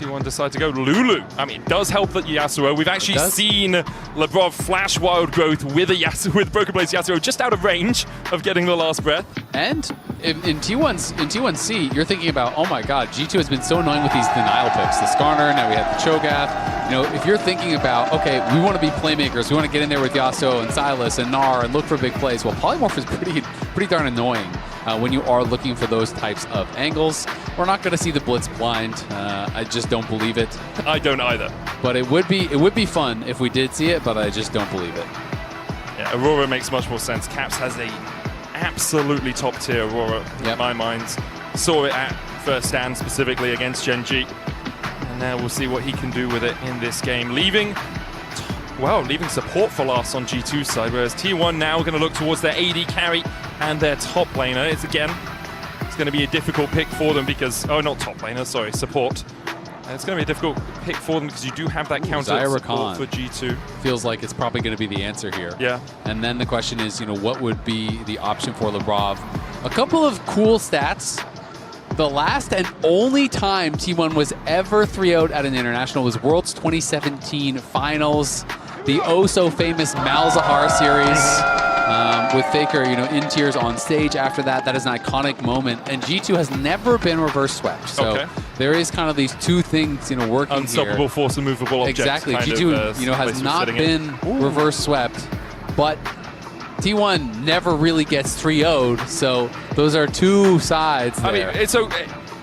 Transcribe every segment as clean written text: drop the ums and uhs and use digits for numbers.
T1 decide to go Lulu. I mean, it does help that Yasuo. We've actually seen Labrov flash Wild Growth with with BrokenBlade's Yasuo just out of range of getting the last breath. And in T1C, you're thinking about, oh my god, G2 has been so annoying with these denial picks. The Skarner, now we have the Cho'Gath. You know, if you're thinking about, okay, we want to be playmakers, we want to get in there with Yasuo and Silas and Gnar and look for big plays, well, Polymorph is pretty darn annoying when you are looking for those types of angles. We're not going to see the Blitz blind. I just don't believe it. I don't either. But it would be fun if we did see it, but I just don't believe it. Yeah, Aurora makes much more sense. Caps has a absolutely top tier Aurora in my mind. Saw it at first stand specifically against Gen G. And now we'll see what he can do with it in this game. Leaving support for last on G2's side, whereas T1 now going to look towards their AD carry and their top laner. It's going to be a difficult pick for them because, not top laner, sorry, support. It's going to be a difficult pick for them because you do have that counter support for G2. Feels like it's probably going to be the answer here. Yeah. And then the question is, what would be the option for Labrov? A couple of cool stats. The last and only time T1 was ever 3-0'd at an international was Worlds 2017 Finals. The oh-so-famous Malzahar series. With Faker, in tears on stage after that. That is an iconic moment. And G2 has never been reverse swept. So there is kind of these two things, working Unstoppable here. force and movable objects. Exactly. G2, has not been reverse swept. But T1 never really gets 3-0'd. So those are two sides there. I mean,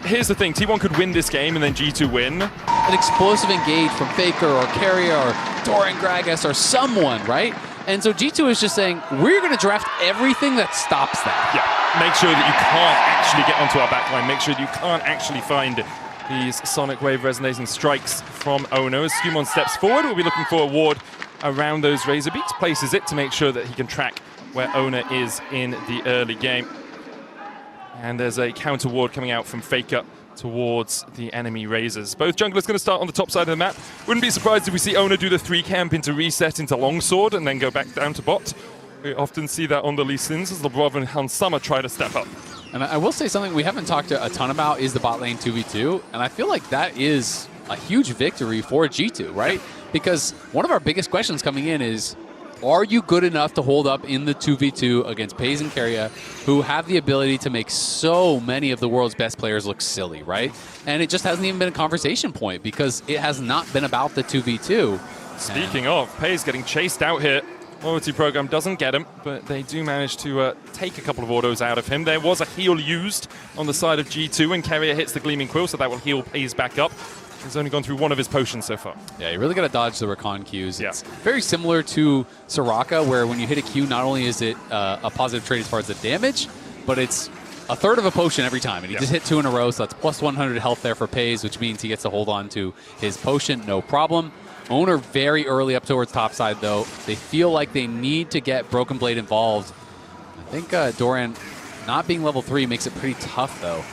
here's the thing. T1 could win this game and then G2 win. An explosive engage from Faker or Keria or Doran Gragas or someone, right? And so G2 is just saying, we're going to draft everything that stops that. Yeah, make sure that you can't actually get onto our backline. Make sure that you can't actually find these Sonic Wave resonating strikes from Oner. As Skumon steps forward, we'll be looking for a ward around those Razor Beaks. Places it to make sure that he can track where Oner is in the early game. And there's a counter ward coming out from Faker towards the enemy Razors. Both junglers going to start on the top side of the map. Wouldn't be surprised if we see Oner do the 3-camp into reset into longsword and then go back down to bot. We often see that on the Lee Sins as Labrov and Hansama try to step up. And I will say something we haven't talked a ton about is the bot lane 2v2. And I feel like that is a huge victory for G2, right? Because one of our biggest questions coming in is, are you good enough to hold up in the 2v2 against Paze and Keria, who have the ability to make so many of the world's best players look silly, right? And it just hasn't even been a conversation point because it has not been about the 2v2. Speaking of, Paze getting chased out here. Loyalty program doesn't get him, but they do manage to take a couple of autos out of him. There was a heal used on the side of G2, and Keria hits the Gleaming Quill, so that will heal Paze back up. He's only gone through one of his potions so far. Yeah, you really got to dodge the recon Qs. It's very similar to Soraka, where when you hit a Q, not only is it a positive trade as far as the damage, but it's a third of a potion every time. And he just hit 2 in a row, so that's plus 100 health there for Paze, which means he gets to hold on to his potion, no problem. Oner very early up towards top side, though. They feel like they need to get BrokenBlade involved. I think Doran not being level 3 makes it pretty tough, though.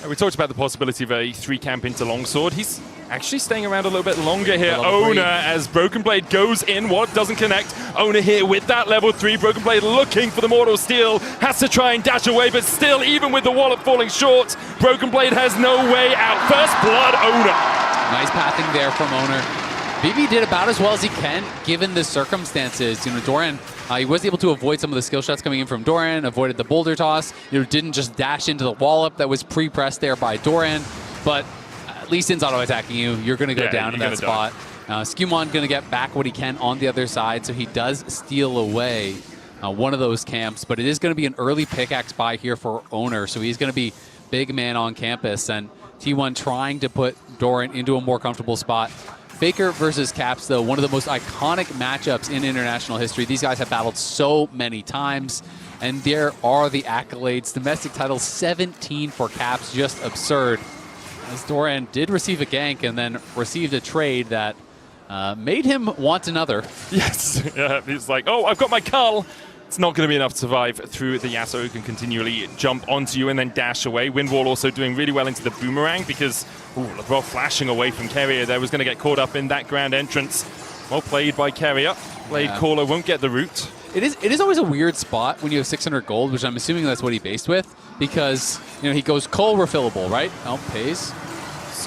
We talked about the possibility of a 3-camp into longsword. He's actually staying around a little bit longer here. Oner, as BrokenBlade goes in, what doesn't connect. Oner here with that level 3. BrokenBlade looking for the Mortal Steel. Has to try and dash away, but still, even with the wallop falling short, BrokenBlade has no way out. First blood, Oner. Nice pathing there from Oner. BB did about as well as he can, given the circumstances. Doran, he was able to avoid some of the skill shots coming in from Doran, avoided the boulder toss. Didn't just dash into the wallop that was pre-pressed there by Doran. But Lee Sin's auto-attacking you. You're going to go down in that spot. Skumon going to get back what he can on the other side, so he does steal away one of those camps. But it is going to be an early pickaxe buy here for Oner, so he's going to be big man on campus. And T1 trying to put Doran into a more comfortable spot. Faker versus Caps, though, one of the most iconic matchups in international history. These guys have battled so many times, and there are the accolades. Domestic title 17 for Caps, just absurd. As Doran did receive a gank and then received a trade that made him want another. Yes, he's like, oh, I've got my Cull. It's not going to be enough to survive through the Yasuo, who can continually jump onto you and then dash away. Windwall also doing really well into the boomerang because Labrov flashing away from Keria there was going to get caught up in that grand entrance. Well played by Keria. Blade Caller won't get the root. It is always a weird spot when you have 600 gold, which I'm assuming that's what he based with, because he goes Cull refillable, right? Oh, Paze.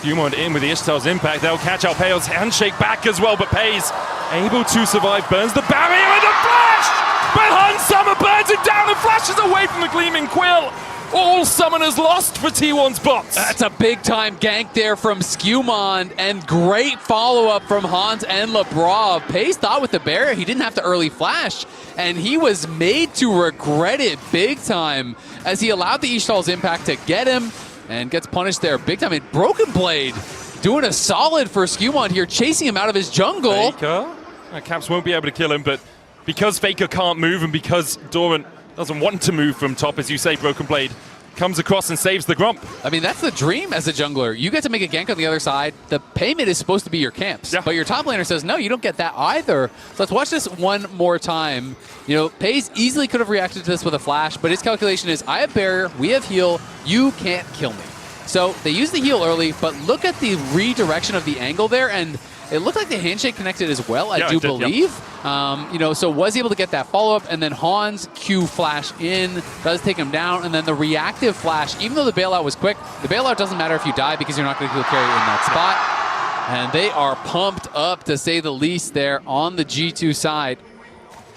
Skirmishing in with the Ishtal's impact. They'll catch Alpeo's handshake back as well, but Pays able to survive. Burns the barrier and the flash! But Hun Summer burns it down and flashes away from the Gleaming Quill. All summoners lost for T1's bots. That's a big-time gank there from Skirmishing, and great follow-up from Hans and Lebrov. Pays thought with the barrier he didn't have to early flash, and he was made to regret it big time as he allowed the Ishtal's impact to get him and gets punished there big time. And BrokenBlade doing a solid for Skirmishing here, chasing him out of his jungle. Faker. Caps won't be able to kill him, but because Faker can't move and because Doran doesn't want to move from top, as you say, BrokenBlade comes across and saves the Grump. I mean, that's the dream as a jungler. You get to make a gank on the other side. The payment is supposed to be your camps. Yeah. But your top laner says, no, you don't get that either. So let's watch this one more time. You know, Pays easily could have reacted to this with a flash, but his calculation is, I have barrier, we have heal, you can't kill me. So they use the heal early, but look at the redirection of the angle there, and it looked like the handshake connected as well, I do believe. You know, so was able to get that follow-up, and then Hans Q flash in, does take him down, and then the reactive flash, even though the bailout was quick, the bailout doesn't matter if you die because you're not going to kill Keria in that spot. And they are pumped up, to say the least, there on the G2 side.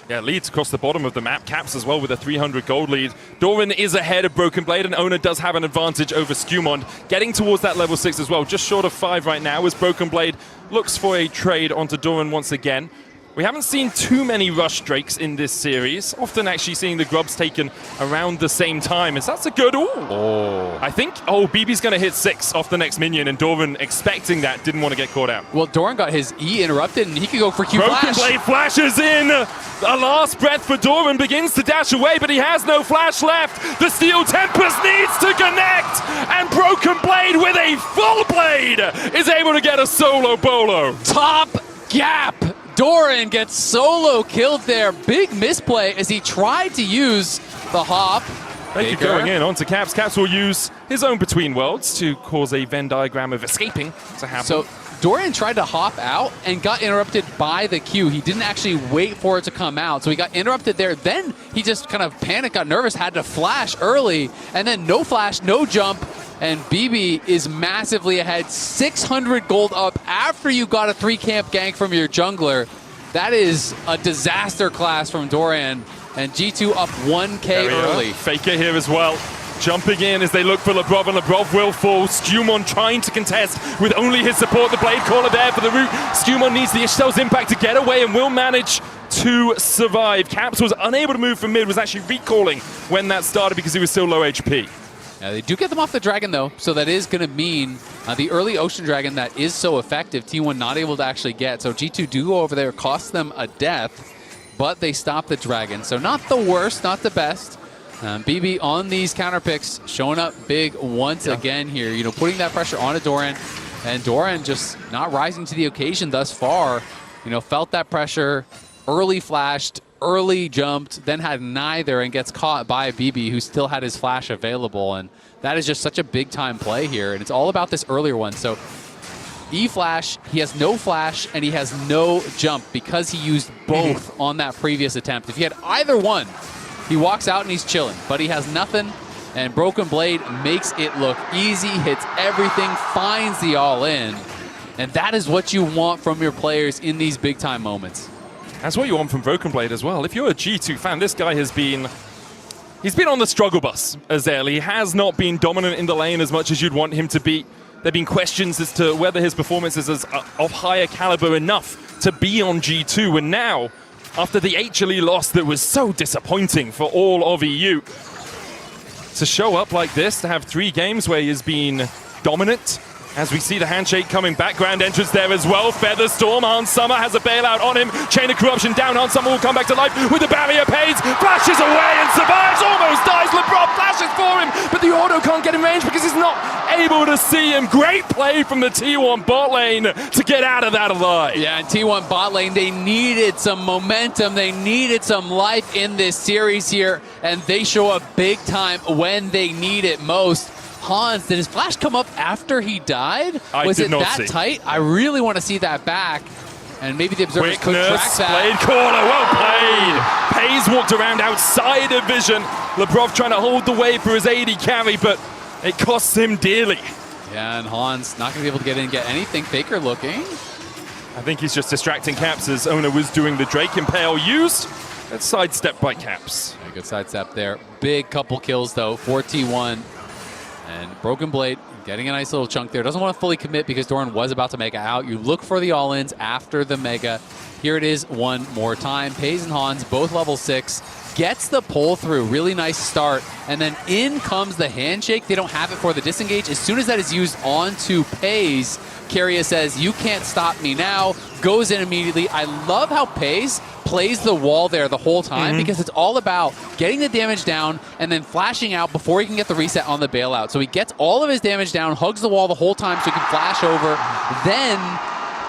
Yeah, leads across the bottom of the map. Caps as well with a 300 gold lead. Doran is ahead of BrokenBlade, and Oner does have an advantage over Skirmishing, getting towards that level 6 as well. Just short of 5 right now as BrokenBlade looks for a trade onto Doran once again. We haven't seen too many rush Drakes in this series, often actually seeing the grubs taken around the same time. That's a good I think, BB's going to hit 6 off the next minion, and Doran, expecting that, didn't want to get caught out. Well, Doran got his E interrupted, and he could go for Q flash. BrokenBlade flashes in. A last breath for Doran, begins to dash away, but he has no flash left. The Steel Tempest needs to connect, and BrokenBlade with a full blade is able to get a solo bolo. Top gap. Doran gets solo killed there. Big misplay as he tried to use the hop. Faker going in onto Caps. Caps will use his own Between Worlds to cause a Venn diagram of escaping to happen. So Doran tried to hop out and got interrupted by the Q. He didn't actually wait for it to come out, so he got interrupted there. Then he just kind of panicked, got nervous, had to flash early, and then no flash, no jump, and BB is massively ahead. 600 gold up after you got a 3-camp gank from your jungler. That is a disaster class from Doran, and G2 up 1k early. Faker here as well. Jumping in as they look for Lebrov, and Lebrov will fall. Skirmishing trying to contest with only his support. The Blade Caller there for the root. Skirmishing needs the Ishtal's impact to get away and will manage to survive. Caps was unable to move from mid, was actually recalling when that started because he was still low HP. They do get them off the dragon, though, so that is going to mean the early Ocean Dragon that is so effective, T1 not able to actually get. So G2 do go over there, cost them a death, but they stop the dragon. So not the worst, not the best. BB on these counter picks, showing up big once again here. You know, putting that pressure onto Doran, and Doran just not rising to the occasion thus far. You know, felt that pressure, early flashed, early jumped, then had neither, and gets caught by BB, who still had his flash available. And that is just such a big time play here, and it's all about this earlier one. So E flash, he has no flash, and he has no jump because he used both on that previous attempt. If he had either one, he walks out and he's chilling, but he has nothing, and BrokenBlade makes it look easy, hits everything, finds the all-in, and that is what you want from your players in these big-time moments. That's what you want from BrokenBlade as well. If you're a G2 fan, this guy has been... He's been on the struggle bus, Azel. He has not been dominant in the lane as much as you'd want him to be. There have been questions as to whether his performance is of higher caliber enough to be on G2, and now, after the HLE loss that was so disappointing for all of EU, to show up like this, to have 3 games where he has been dominant, as we see the handshake coming back, grand entrance there as well. Featherstorm, Hans Summer has a bailout on him. Chain of Corruption down, Hans Summer will come back to life with the barrier. Pays, flashes away and survives, almost dies. Lebrov flashes for him, but the auto can't get in range because he's not able to see him. Great play from the T1 bot lane to get out of that alive. Yeah, and T1 bot lane, they needed some momentum. They needed some life in this series here, and they show up big time when they need it most. Hans, did his flash come up after he died? Was it that tight? I really want to see that back. And maybe the observers could track that. Blade Caller, well played. Pays walked around outside of vision. Lebrov trying to hold the way for his AD carry, but it costs him dearly. Yeah, and Hans not going to be able to get in and get anything. Faker looking. I think he's just distracting Caps as Oner was doing the Drake Impale used. That's sidestepped by Caps. Yeah, good sidestep there. Big couple kills, though, for T1. And BrokenBlade getting a nice little chunk there. Doesn't want to fully commit because Doran was about to mega out. You look for the all-ins after the mega. Here it is one more time. Pays and Hans, both level 6. Gets the pull through. Really nice start. And then in comes the handshake. They don't have it for the disengage. As soon as that is used onto Pays, Keria says, you can't stop me now. Goes in immediately. I love how Pays plays the wall there the whole time because it's all about getting the damage down and then flashing out before he can get the reset on the bailout. So he gets all of his damage down, hugs the wall the whole time so he can flash over. Then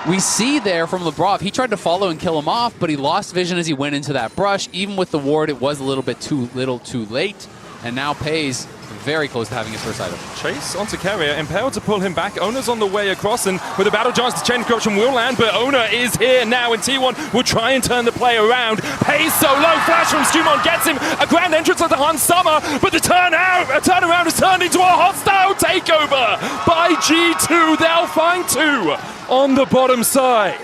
we see there from Labrov, he tried to follow and kill him off, but he lost vision as he went into that brush. Even with the ward, it was a little bit too late. And now Pays very close to having his first item. Chase onto Keria, impaled to pull him back. Oner's on the way across, and with a battle chance, the chain of corruption will land, but Oner is here now, and T1 will try and turn the play around. Pays so low, flash from Skirmishing gets him a grand entrance onto Hans Summer, but the turnaround is turned into a hostile takeover by G2. They'll find 2 on the bottom side.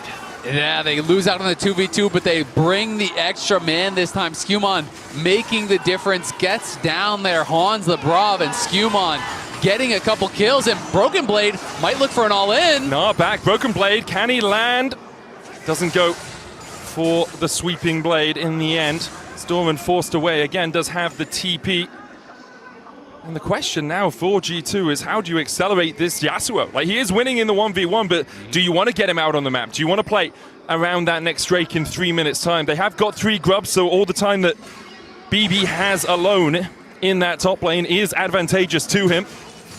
Yeah, they lose out on the 2v2, but they bring the extra man this time. Skirmishing making the difference, gets down there. Hans, Labrov, and Skirmishing getting a couple kills, and BrokenBlade might look for an all-in. Nah, back. BrokenBlade, can he land? Doesn't go for the sweeping blade in the end. Storman forced away again, does have the TP. And the question now for G2 is, how do you accelerate this Yasuo? Like, he is winning in the 1v1, but do you want to get him out on the map? Do you want to play around that next Drake in 3 minutes time? They have got 3 grubs, so all the time that BB has alone in that top lane is advantageous to him.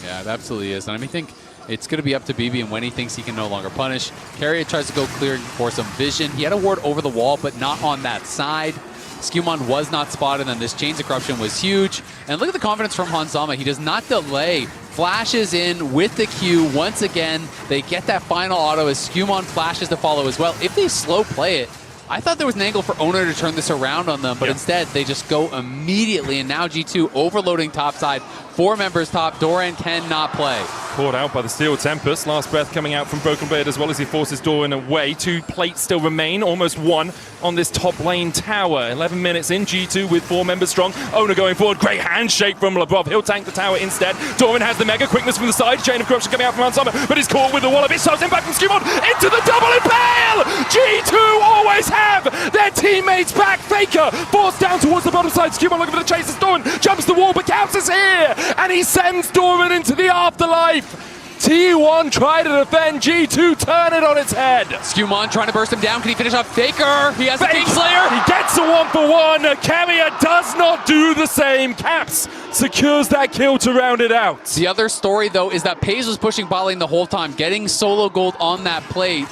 Yeah, it absolutely is. And I think it's going to be up to BB and when he thinks he can no longer punish. Keria tries to go clear for some vision. He had a ward over the wall, but not on that side. Skirmishing was not spotted, and this Chains of Corruption was huge. And look at the confidence from Hans Sama. He does not delay. Flashes in with the Q. Once again, they get that final auto as Skirmishing flashes to follow as well. If they slow play it, I thought there was an angle for Oner to turn this around on them, but instead they just go immediately, and now G2 overloading top side. 4 members top. Doran cannot play. Caught out by the Steel Tempest. Last breath coming out from BrokenBlade as well as he forces Doran away. 2 plates still remain, almost 1 on this top lane tower. 11 minutes in, G2 with 4 members strong. Oner going forward. Great handshake from Labrov. He'll tank the tower instead. Doran has the mega quickness from the side. Chain of Corruption coming out from Hans Summer, but he's caught with the wall of it. Shoves him back from Skirmishing into the double impale! G2 always have their teammates back. Faker forced down towards the bottom side. Skirmishing looking for the chase. Doran jumps the wall, but Caps is here, and he sends Doran into the afterlife. T1 try to defend, G2 turn it on its head. Skirmishing trying to burst him down. Can he finish off Faker? He has a Kingslayer. He gets a 1-for-1. Keria does not do the same. Caps secures that kill to round it out. The other story, though, is that Pays was pushing bot lane the whole time, getting solo gold on that plate.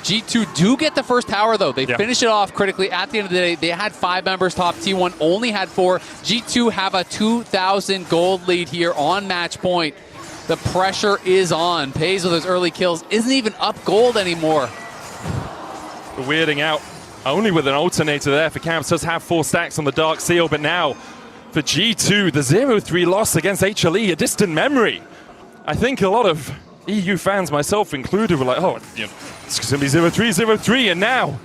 G2 do get the first tower, though. They finish it off critically. At the end of the day, they had 5 members top. T1 only had 4. G2 have a 2,000 gold lead here on match point. The pressure is on. Pays with those early kills isn't even up gold anymore. The weirding out only with an alternator there for Caps. Does have 4 stacks on the Dark Seal, but now for G2, the 0-3 loss against HLE, a distant memory. I think a lot of EU fans, myself included, were like, oh, it's going to be 0-3, 0-3, and now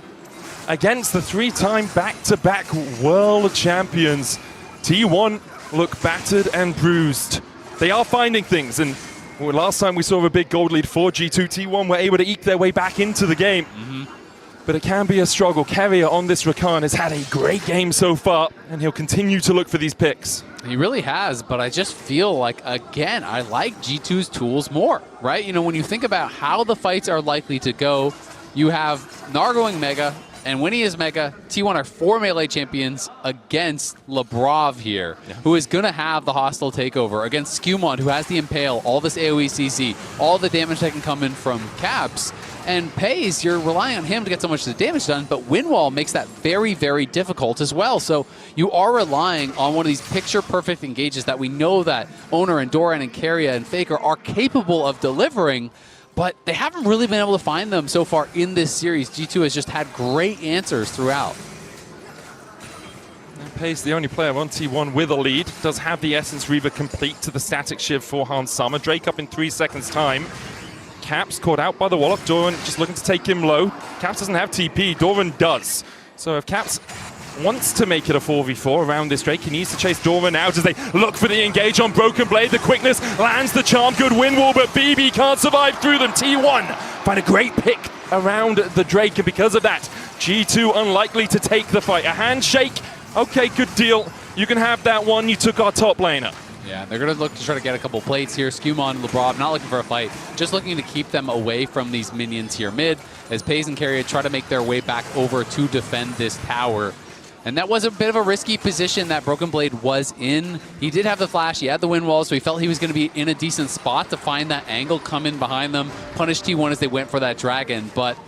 against the 3-time back-to-back world champions, T1 look battered and bruised. They are finding things, and last time we saw a big gold lead for G2, T1 were able to eke their way back into the game. But it can be a struggle. Keria on this Rakan has had a great game so far, and he'll continue to look for these picks. He really has, but I just feel like, again, I like G2's tools more, right? You know, when you think about how the fights are likely to go, you have Gnar going Mega, and when he is Mega, T1 are 4 melee champions against Labrov here, who is going to have the hostile takeover, against Skirmishing, who has the Impale, all this AoE CC, all the damage that can come in from Caps. And Pays, you're relying on him to get so much of the damage done, but Windwall makes that very, very difficult as well. So you are relying on one of these picture-perfect engages that we know that Oner and Doran and Keria and Faker are capable of delivering, but they haven't really been able to find them so far in this series. G2 has just had great answers throughout. Pace, the only player on T1 with a lead, does have the Essence Reaver complete to the static shiv for Hans Summer. Drake up in 3 seconds time. Caps caught out by the Wallop. Doran just looking to take him low. Caps doesn't have TP, Doran does. So if Caps wants to make it a 4v4 around this Drake, he needs to chase Doran out as they look for the engage on BrokenBlade. The quickness lands the charm, good wind wall, but BB can't survive through them. T1 find a great pick around the Drake, and because of that, G2 unlikely to take the fight. A handshake, okay, good deal. You can have that one, you took our top laner. Yeah, they're going to look to try to get a couple plates here. Skewmon and Lebrov not looking for a fight, just looking to keep them away from these minions here mid, as Paze and Keria try to make their way back over to defend this tower. And that was a bit of a risky position that BrokenBlade was in. He did have the flash, he had the wind wall, so he felt he was going to be in a decent spot to find that angle, come in behind them, punish T1 as they went for that dragon. But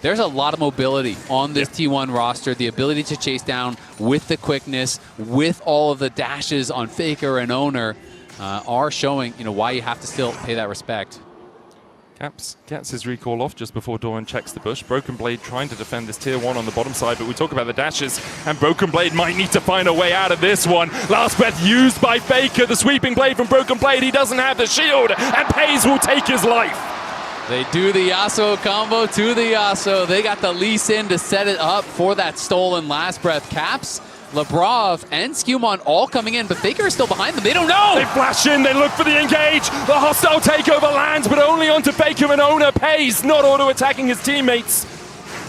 there's a lot of mobility on this T1 roster. The ability to chase down with the quickness, with all of the dashes on Faker and Oner are showing, why you have to still pay that respect. Caps gets his recall off just before Doran checks the bush. BrokenBlade trying to defend this tier 1 on the bottom side, but we talk about the dashes, and BrokenBlade might need to find a way out of this one. Last breath used by Faker, the sweeping blade from BrokenBlade. He doesn't have the shield, and Paze will take his life. They do the Yasuo combo to the Yasuo. They got the Lee Sin to set it up for that stolen last breath. Caps, Lebrov, and Skewmon all coming in, but Faker is still behind them. They don't know! They flash in, they look for the engage. The hostile takeover lands, but only onto Faker and Oner. Paze not auto-attacking his teammates.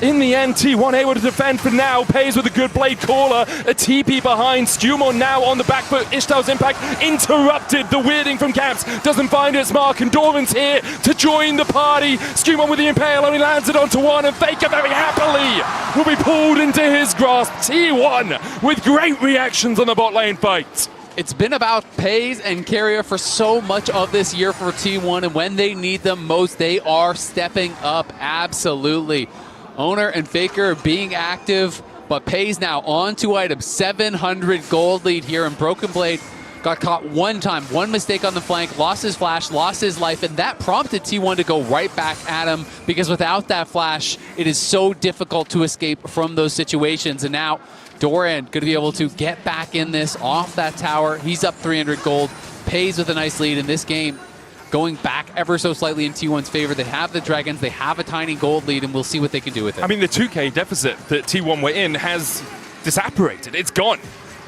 In the end, T1 able to defend for now. Paze with a good blade caller. A TP behind. Skewmon now on the back foot. Ishtar's impact interrupted. The weirding from Caps doesn't find its mark, and Doran's here to join the party. Skewmon with the impale only lands it onto one, and Faker very happily will be pulled into his grasp. T1 with great reactions on the bot lane fight. It's been about Paze and Keria for so much of this year for T1, and when they need them most, they are stepping up. Absolutely. Oner and Faker being active, but Paze now on 2 items, 700 gold lead here, and BrokenBlade got caught one time, one mistake on the flank, lost his flash, lost his life, and that prompted T1 to go right back at him, because without that flash, it is so difficult to escape from those situations. And now Doran going to be able to get back in this off that tower. He's up 300 gold, Paze with a nice lead in this game, going back ever so slightly in T1's favor. They have the dragons, they have a tiny gold lead, and we'll see what they can do with it. I mean, the 2k deficit that T1 were in has disapparated. It's gone.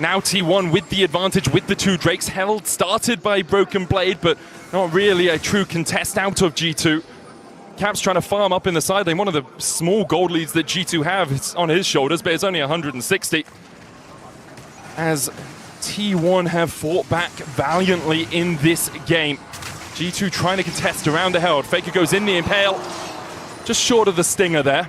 Now T1 with the advantage, with the 2 Drakes held, started by BrokenBlade, but not really a true contest out of G2. Caps trying to farm up in the side lane. One of the small gold leads that G2 have is on his shoulders, but it's only 160. As T1 have fought back valiantly in this game. G2 trying to contest around the Herald. Faker goes in the impale, just short of the stinger there.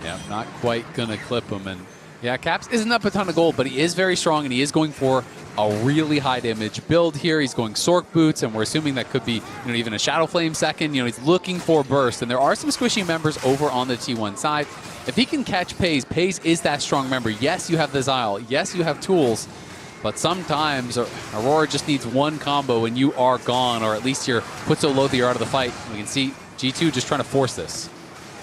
Yeah, not quite gonna clip him. And yeah, Caps isn't up a ton of gold, but he is very strong, and he is going for a really high damage build here. He's going Sork Boots, and we're assuming that could be even a Shadow Flame second. He's looking for burst, and there are some squishy members over on the T1 side. If he can catch Paze, Paze is that strong member. Yes, you have the Xyle. Yes, you have tools. But sometimes Aurora just needs one combo and you are gone, or at least you're put so low that you're out of the fight. We can see G2 just trying to force this.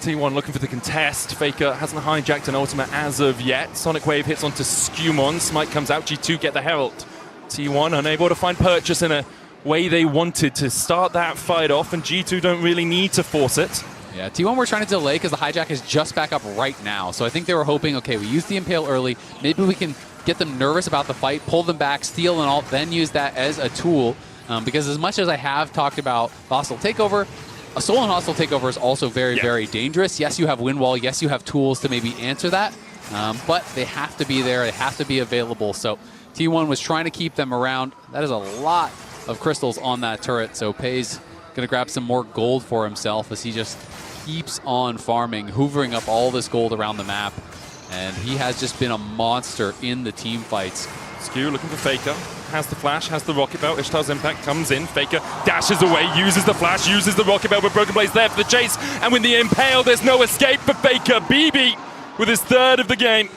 T1 looking for the contest. Faker hasn't hijacked an ultimate as of yet. Sonic Wave hits onto Skewmon. Smite comes out. G2 get the Herald. T1 unable to find purchase in a way they wanted to start that fight off, and G2 don't really need to force it. Yeah, T1 were trying to delay because the hijack is just back up right now. So I think they were hoping, okay, we used the impale early. Maybe we can get them nervous about the fight, pull them back, steal and all, then use that as a tool. Because as much as I have talked about hostile takeover, a stolen hostile takeover is also very, very dangerous. Yes, you have wind wall. Yes, you have tools to maybe answer that. But they have to be there. They have to be available. So T1 was trying to keep them around. That is a lot of crystals on that turret. So Paze going to grab some more gold for himself as he just keeps on farming, hoovering up all this gold around the map. And he has just been a monster in the team fights. Skew looking for Faker. Has the flash, has the rocket belt. Ishtar's impact comes in. Faker dashes away, uses the flash, uses the rocket belt, but BrokenBlade's there for the chase. And with the impale, there's no escape for Faker. BB with his 3rd of the game.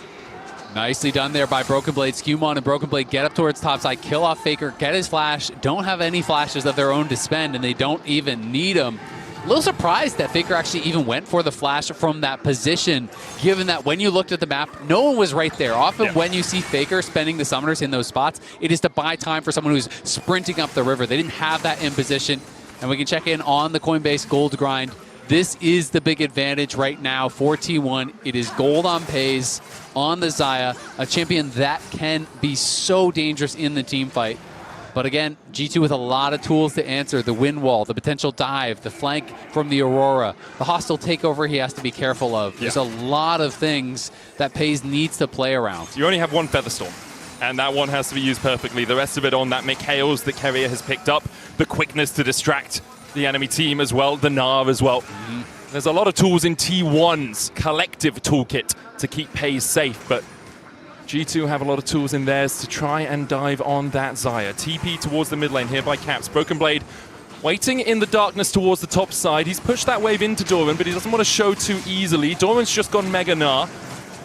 Nicely done there by BrokenBlade. Skewmon and BrokenBlade get up towards topside, kill off Faker, get his flash. Don't have any flashes of their own to spend, and they don't even need them. little surprised that Faker actually even went for the flash from that position, given that when you looked at the map, no one was right there. Often when you see Faker spending the summoners in those spots, it is to buy time for someone who's sprinting up the river. They didn't have that in position. And we can check in on the Coinbase gold grind. This is the big advantage right now for T1. It is gold on Pays, on the Xayah, a champion that can be so dangerous in the team fight. But again, G2 with a lot of tools to answer. The wind wall, the potential dive, the flank from the Aurora, the hostile takeover he has to be careful of. There's a lot of things that Pays needs to play around. You only have one Featherstorm, and that one has to be used perfectly. The rest of it on that Mikhails that Keria has picked up, the quickness to distract the enemy team as well, the Gnar as well. There's a lot of tools in T1's collective toolkit to keep Pays safe, but G2 have a lot of tools in theirs to try and dive on that Xayah. TP towards the mid lane here by Caps. BrokenBlade waiting in the darkness towards the top side. He's pushed that wave into Doran, but he doesn't want to show too easily. Doran's just gone Mega Gnar.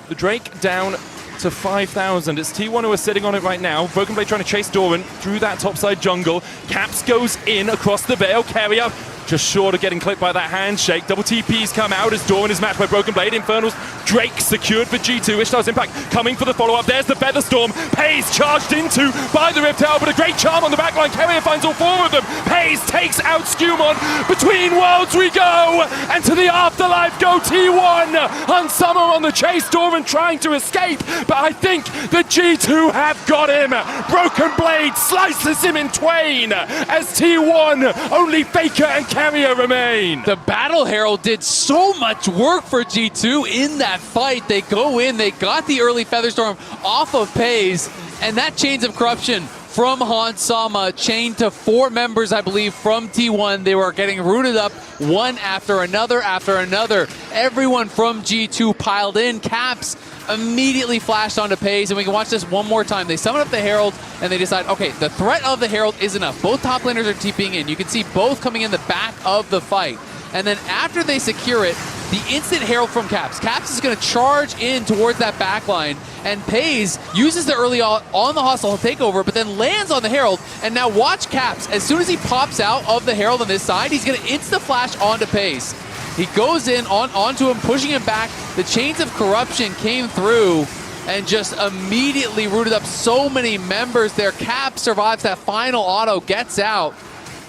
The Drake down to 5,000. It's T1 who are sitting on it right now. BrokenBlade trying to chase Doran through that topside jungle. Caps goes in across the Veil. Keria just short of getting clipped by that handshake. Double TPs come out as Doran is matched by BrokenBlade. Infernals, Drake secured for G2. Ishtar's Impact coming for the follow-up. There's the Featherstorm. Pays charged into by the Rift Tower, but a great charm on the backline. Keria finds all four of them. Pays takes out Skewmon. Between worlds we go, and to the afterlife go T1. On Summer on the chase. Doran trying to escape, but I think the G2 have got him. BrokenBlade slices him in twain as T1 only Faker and Keria remain. The Battle Herald did so much work for G2 in that fight. They go in, they got the early Featherstorm off of Pays, and that Chains of Corruption from Hans Sama chained to 4 members, I believe, from T1. They were getting rooted up one after another after another. Everyone from G2 piled in. Caps immediately flashed onto Pays, and we can watch this one more time. They summon up the Herald, and they decide, okay, the threat of the Herald is enough. Both top laners are TPing in. You can see both coming in the back of the fight. And then after they secure it, the instant Herald from Caps. Caps is going to charge in towards that backline, and Pays uses the early on the hostile takeover, but then lands on the Herald. And now watch Caps. As soon as he pops out of the Herald on this side, he's going to insta-flash onto Pays. He goes in onto him, pushing him back. The Chains of Corruption came through and just immediately rooted up so many members there. Caps survives that final auto, gets out,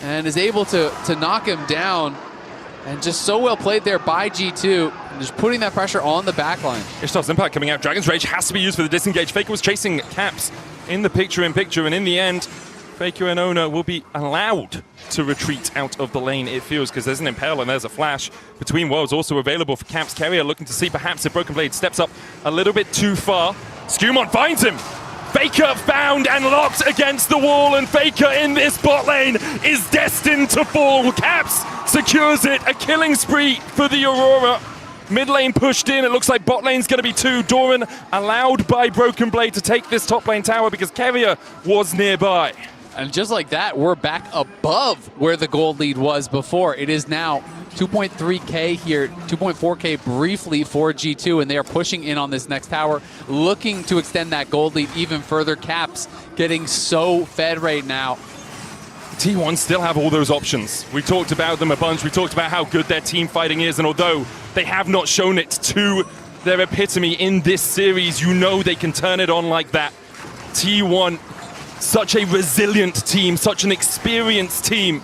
and is able to knock him down. And just so well played there by G2, and just putting that pressure on the backline. Ishtar's Impact coming out. Dragon's Rage has to be used for the disengage. Faker was chasing Caps in the picture-in-picture, and in the end, Faker and Oner will be allowed to retreat out of the lane, it feels, because there's an Impale and there's a flash. Between Worlds also available for Caps. Keria looking to see perhaps if BrokenBlade steps up a little bit too far. Skewmon finds him. Faker found and locked against the wall, and Faker in this bot lane is destined to fall. Caps secures it, a killing spree for the Aurora. Mid lane pushed in, it looks like bot lane's going to be 2. Doran allowed by BrokenBlade to take this top lane tower because Keria was nearby. And just like that, we're back above where the gold lead was before. It is now 2.3K here, 2.4K briefly for G2, and they are pushing in on this next tower, looking to extend that gold lead even further. Caps getting so fed right now. T1 still have all those options. We talked about them a bunch. We talked about how good their team fighting is, and although they have not shown it to their epitome in this series, you know they can turn it on like that. T1, such a resilient team, such an experienced team.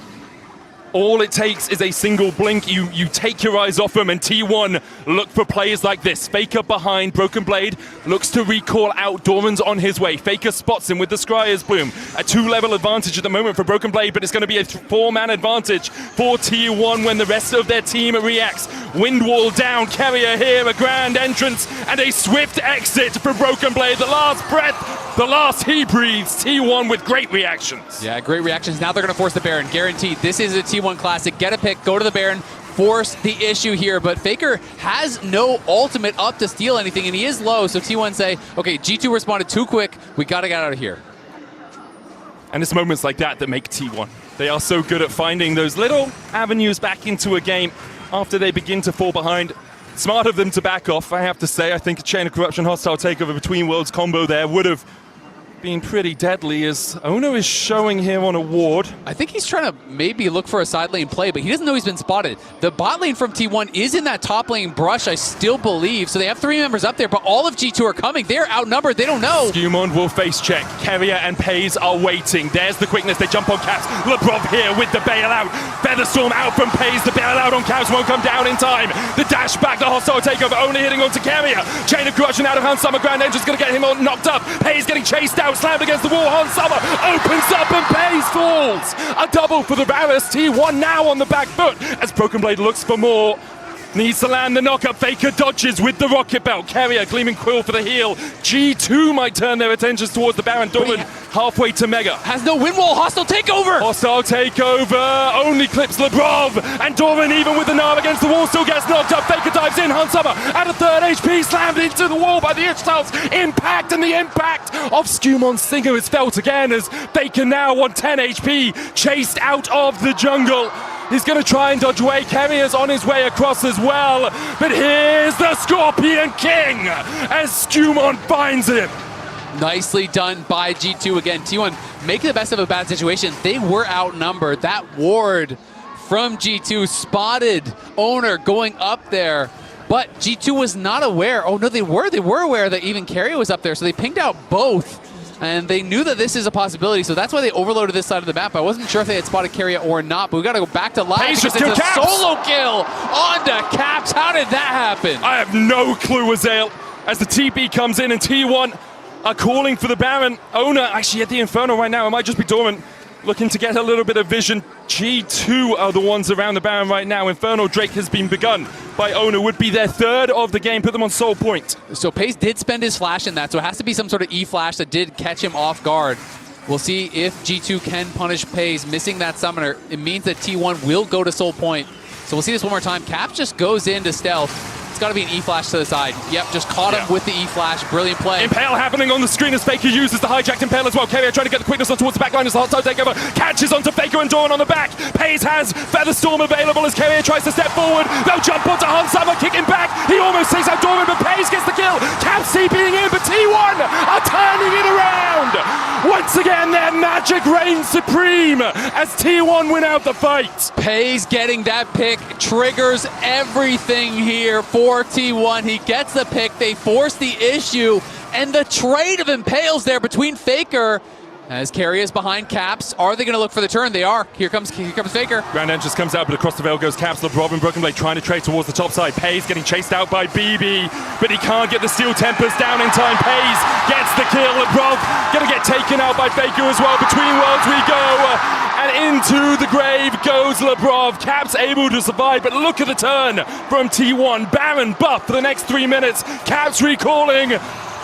All it takes is a single blink. You take your eyes off them, and T1 look for players like this. Faker behind. BrokenBlade looks to recall out. Doran's on his way. Faker spots him with the Scryer's Bloom. A 2-level advantage at the moment for BrokenBlade, but it's going to be a 4-man advantage for T1 when the rest of their team reacts. Wind wall down. Keria here, a grand entrance and a swift exit for BrokenBlade. The last breath, the last he breathes. T1 with great reactions. Yeah, great reactions. Now they're going to force the Baron. Guaranteed. This is a T1 classic. Get a pick, go to the Baron, force the issue here, but Faker has no ultimate up to steal anything, and he is low, so T1 say, okay, G2 responded too quick, we gotta get out of here. And it's moments like that that make T1. They are so good at finding those little avenues back into a game after they begin to fall behind. Smart of them to back off, I have to say. I think a Chain of Corruption hostile takeover between Worlds combo there would have been pretty deadly as Oner is showing him on a ward. I think he's trying to maybe look for a side lane play, but he doesn't know he's been spotted. The bot lane from T1 is in that top lane brush, I still believe. So they have 3 members up there, but all of G2 are coming. They're outnumbered. They don't know. Skewmon will face check. Keria and Pays are waiting. There's the quickness. They jump on Caps. Lebrov here with the bailout. Featherstorm out from Pays. The bailout on Caps won't come down in time. The dash back, the hostile takeover only hitting onto Keria. Chain of corruption out of Hans Summer. Grand Engine's going to get him all knocked up. Pays getting chased out, slammed against the wall. Hans Summer opens up and Pays falls. A double for the Varus. T1 now on the back foot as BrokenBlade looks for more. Needs to land the knockup. Faker dodges with the rocket belt. Keria, Gleaming Quill for the heal. G2 might turn their attentions towards the Baron. Doran halfway to Mega. Has no wind wall. Hostile takeover. Hostile takeover. Only clips Lebrov. And Doran, even with the Narv against the wall, still gets knocked up. Faker dives in. Hans Summer at a 3rd HP. Slammed into the wall by the Ishtal's impact. And the impact of Skewmon's Singer is felt again as Faker now on 10 HP. Chased out of the jungle. He's going to try and dodge away. Keria's on his way across as well. But here's the Scorpion King as Skewmon finds him. Nicely done by G2 again. T1 making the best of a bad situation. They were outnumbered. That ward from G2 spotted Oner going up there. But G2 was not aware. Oh, no, they were. They were aware that even Keria was up there. So they pinged out both. And they knew that this is a possibility, so that's why they overloaded this side of the map. I wasn't sure if they had spotted Keria or not, but we got to go back to live because it's a solo kill onto Caps. How did that happen? I have no clue, Azael. As the TP comes in and T1 are calling for the Baron. Oner actually at the Inferno right now. It might just be Dorman looking to get a little bit of vision. G2 are the ones around the Baron right now. Inferno Drake has been begun by Oner. Would be their 3rd of the game. Put them on soul point. So Pays did spend his flash in that, so it has to be some sort of E-flash that did catch him off guard. We'll see if G2 can punish Pays. Missing that summoner, it means that T1 will go to soul point. So we'll see this one more time. Cap just goes into stealth. Got to be an E-flash to the side. Yep, just caught him with the E-flash. Brilliant play. Impale happening on the screen as Faker uses the hijacked Impale as well. Keria trying to get the quickness on towards the back line as the hostile takeover catches onto Faker and Doran on the back. Pays has Featherstorm available as Keria tries to step forward. They'll jump onto Hans Summer, kicking back. He almost takes out Doran, but Pays gets the kill. Cap CPing in, but T1 are turning it around. Once again, their magic reigns supreme as T1 win out the fight. Pays getting that pick triggers everything here for T1. He gets the pick, they force the issue, and the trade of Impales there between Faker as Keria is behind Caps. Are they going to look for the turn? They are. Here comes Faker. Grand Entrance comes out, but across the veil goes Caps. Lebrov and BrokenBlade trying to trade towards the top side. Pays getting chased out by BB, but he can't get the Steel Tempest down in time. Pays gets the kill. Lebrov going to get taken out by Faker as well. Between worlds we go, and into the grave goes Lebrov. Caps able to survive, but look at the turn from T1. Baron buff for the next 3 minutes. Caps recalling.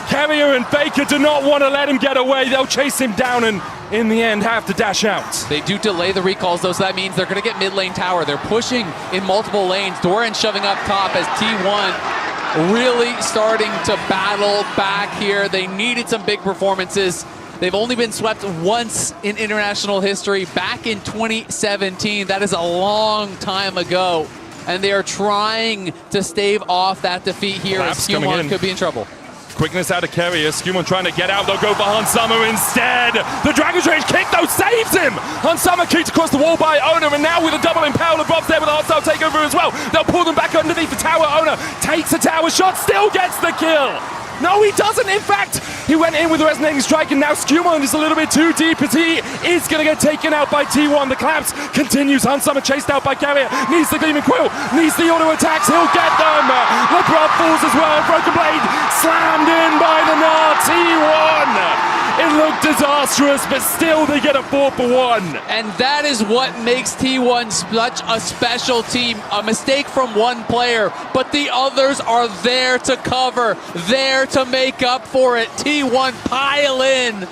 Keria and Faker do not want to let him get away. They'll chase him down and in the end have to dash out. They do delay the recalls though, so that means they're going to get mid lane tower. They're pushing in multiple lanes. Doran shoving up top as T1 really starting to battle back here. They needed some big performances. They've only been swept once in international history, back in 2017. That is a long time ago. And they are trying to stave off that defeat here as Skewmon could be in trouble. Quickness out of Keria. Skewmon trying to get out. They'll go for Hans Summer instead. The Dragon's Rage kick, though, saves him. Hans Summer kicked across the wall by Oner, and now with a double impale, Lebrov's there with a hostile takeover as well. They'll pull them back underneath the tower. Oner takes a tower shot, still gets the kill. No, he doesn't. In fact, he went in with a resonating strike, and now Skewmon is a little bit too deep as he is going to get taken out by T1. The collapse continues. Hans Summer chased out by Keria. Needs the Gleaming Quill. Needs the auto attacks. He'll get them. Lebrov falls as well. BrokenBlade slammed in by the Gnar. T1. It looked disastrous, but still they get a 4-for-1. And that is what makes T1 such a special team. A mistake from one player, but the others are there to cover, there to make up for it. T1 pile in.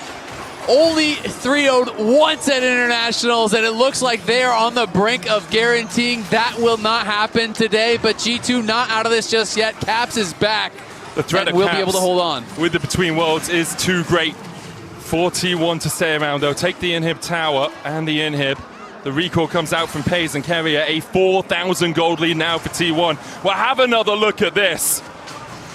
Only 3-0'd once at internationals, and it looks like they are on the brink of guaranteeing that will not happen today. But G2 not out of this just yet. Caps is back. The threat and will be able to hold on. With the Between Worlds is too great for T1 to stay around. They'll take the inhib tower and the inhib. The recall comes out from Pays and Keria. A 4,000 gold lead now for T1. Well, have another look at this.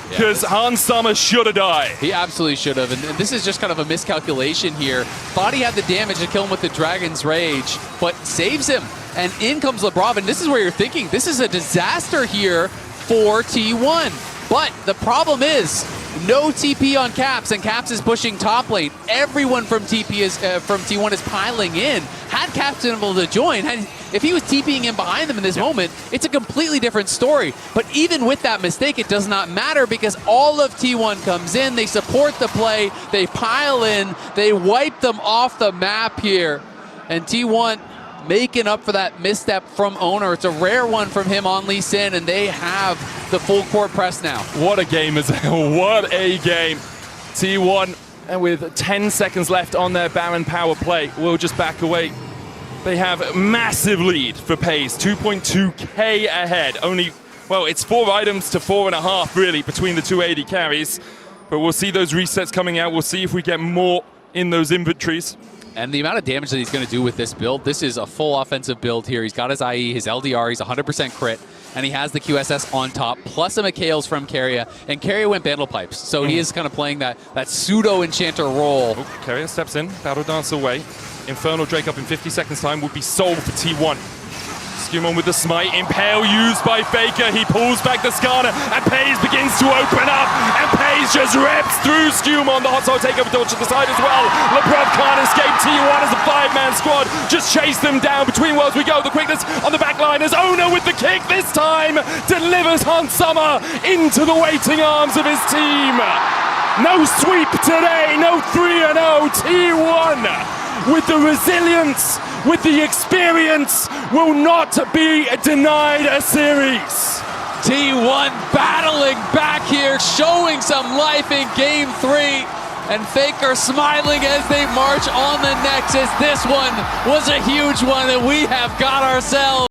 because Hans Sommer should have died. He absolutely should have, and this is just kind of a miscalculation here. Thought he had the damage to kill him with the Dragon's Rage, but saves him. And in comes Lebrov, and this is where you're thinking, this is a disaster here for T1. But the problem is, no TP on Caps, and Caps is pushing top lane. Everyone from T1 is piling in. Had Caps been able to join, if he was TPing in behind them in this moment, it's a completely different story. But even with that mistake, it does not matter because all of T1 comes in, they support the play, they pile in, they wipe them off the map here. And T1 making up for that misstep from Oner. It's a rare one from him on Lee Sin, and they have the full court press now. What a game, what a game. T1, and with 10 seconds left on their Baron power play, will just back away. They have a massive lead for Pace, 2.2k ahead. Only, well, it's 4 items to 4.5 really between the two AD carries. But we'll see those resets coming out. We'll see if we get more in those inventories. And the amount of damage that he's going to do with this build, this is a full offensive build here. He's got his IE, his LDR, he's 100% crit, and he has the QSS on top, plus some Mikhails from Keria. And Keria went Bandle Pipes, so he is kind of playing that pseudo-enchanter role. Oh, Keria steps in, Battle Dance away. Infernal Drake up in 50 seconds time would be sold for T1. Skirmon with the smite, Impale used by Faker, he pulls back the Skarner, and Paze begins to open up, and Paze just rips through Skirmon, the hot soul takeover torch to the side as well. Lebrov can't escape, T1 as a 5-man squad, just chase them down, between worlds we go, the quickness on the back line as Oner with the kick this time, delivers Hans Sommer into the waiting arms of his team. No sweep today, no 3-0, T1 with the resilience, with the experience, will not be denied a series. T1 battling back here, showing some life in Game 3. And Faker smiling as they march on the Nexus. This one was a huge one, and we have got ourselves